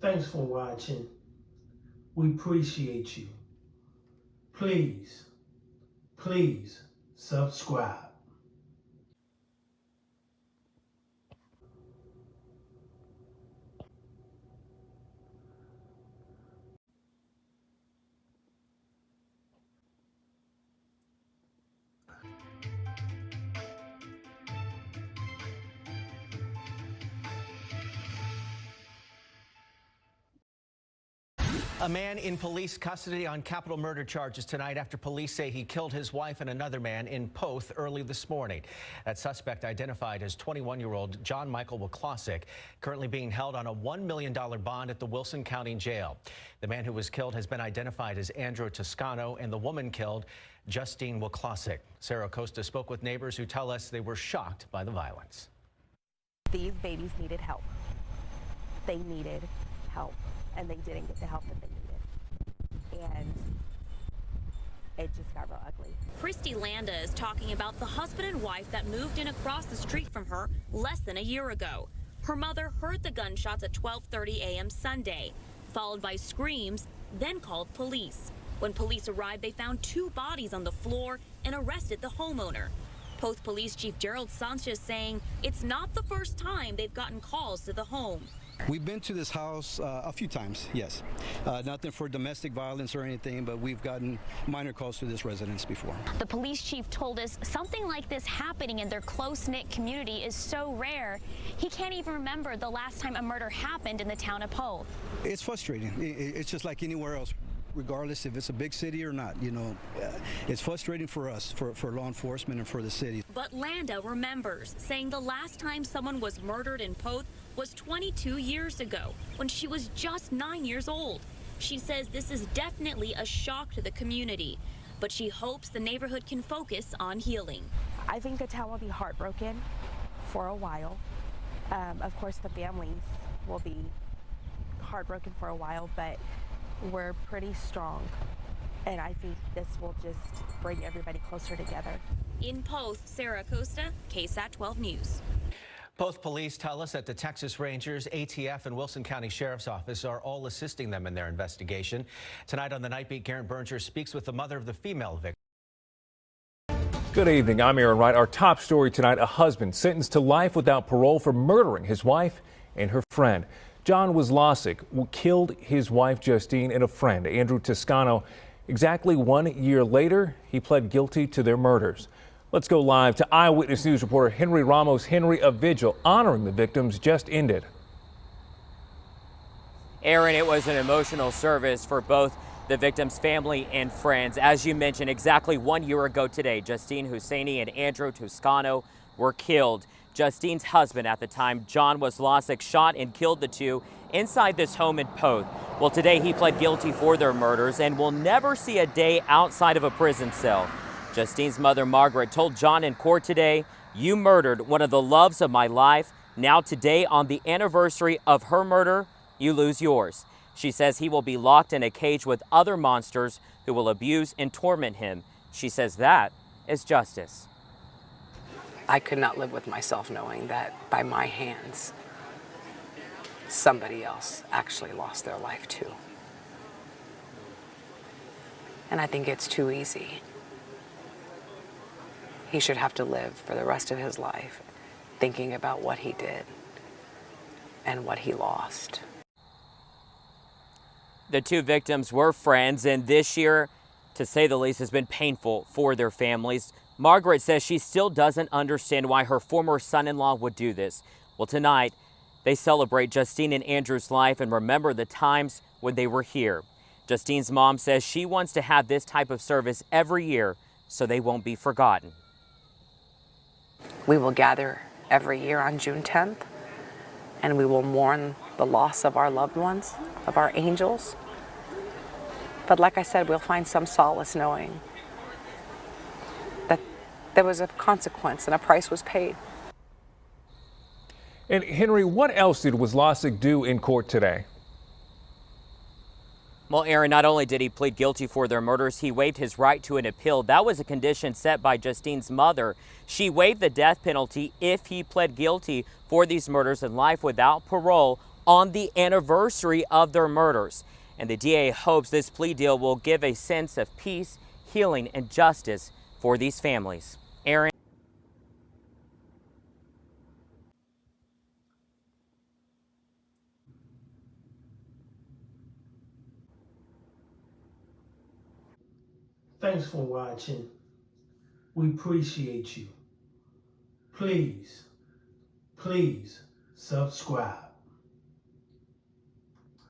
Thanks for watching. We appreciate you. Please, please subscribe. A man in police custody on capital murder charges tonight after police say he killed his wife and another man in Poth early this morning. That suspect, identified as 21-year-old John Michael McClossick, currently being held on a $1 million bond at the Wilson County Jail. The man who was killed has been identified as Andrew Toscano, and the woman killed, Justine McClossick. Sarah Costa spoke with neighbors who tell us they were shocked by the violence. These babies needed help. They needed help, and they didn't get the help that they needed. And it just got real ugly. Christy Landa is talking about the husband and wife that moved in across the street from her less than a year ago. Her mother heard the gunshots at 12:30 a.m. Sunday, followed by screams, then called police. When police arrived, they found two bodies on the floor and arrested the homeowner. Poth Police Chief Gerald Sanchez saying it's not the first time they've gotten calls to the home. We've been to this house a few times, yes. Nothing for domestic violence or anything, but we've gotten minor calls to this residence before. The police chief told us something like this happening in their close-knit community is so rare, he can't even remember the last time a murder happened in the town of Poth. It's frustrating. It's just like anywhere else, regardless if it's a big city or not. You know, it's frustrating for us, for law enforcement and for the city. But Landa remembers, saying the last time someone was murdered in Poth was 22 years ago, when she was just 9 years old. She says this is definitely a shock to the community, but she hopes the neighborhood can focus on healing. I think the town will be heartbroken for a while. Of course, the families will be heartbroken for a while, but we're pretty strong, and I think this will just bring everybody closer together. In Poth, Sarah Costa, KSAT 12 News. Poth police tell us that the Texas Rangers, ATF, and Wilson County Sheriff's Office are all assisting them in their investigation. Tonight on the Night Beat, Karen Berger speaks with the mother of the female victim. Good evening. I'm Aaron Wright. Our top story tonight, a husband sentenced to life without parole for murdering his wife and her friend. John Wozlosik killed his wife, Justine, and a friend, Andrew Toscano. Exactly 1 year later, he pled guilty to their murders. Let's go live to Eyewitness News reporter Henry Ramos. Henry, a vigil honoring the victims just ended. Aaron, it was an emotional service for both the victims' family and friends. As you mentioned, exactly 1 year ago today, Justine Hosseini and Andrew Toscano were killed. Justine's husband at the time, John Wozlosik, shot and killed the two inside this home in Poth. Well, today he pled guilty for their murders and will never see a day outside of a prison cell. Justine's mother, Margaret, told John in court today, "You murdered one of the loves of my life. Now today, on the anniversary of her murder, you lose yours." She says he will be locked in a cage with other monsters who will abuse and torment him. She says that is justice. I could not live with myself knowing that by my hands, somebody else actually lost their life too. And I think it's too easy. He should have to live for the rest of his life thinking about what he did and what he lost. The two victims were friends, and this year, to say the least, has been painful for their families. Margaret says she still doesn't understand why her former son-in-law would do this. Well, tonight, they celebrate Justine and Andrew's life and remember the times when they were here. Justine's mom says she wants to have this type of service every year so they won't be forgotten. We will gather every year on June 10th, and we will mourn the loss of our loved ones, of our angels. But like I said, we'll find some solace knowing that there was a consequence and a price was paid. And Henry, what else did Wozlosik do in court today? Well, Aaron, not only did he plead guilty for their murders, he waived his right to an appeal. That was a condition set by Justine's mother. She waived the death penalty if he pled guilty for these murders and life without parole on the anniversary of their murders. And the DA hopes this plea deal will give a sense of peace, healing, and justice for these families. Aaron. Thanks for watching. We appreciate you. Please, please subscribe.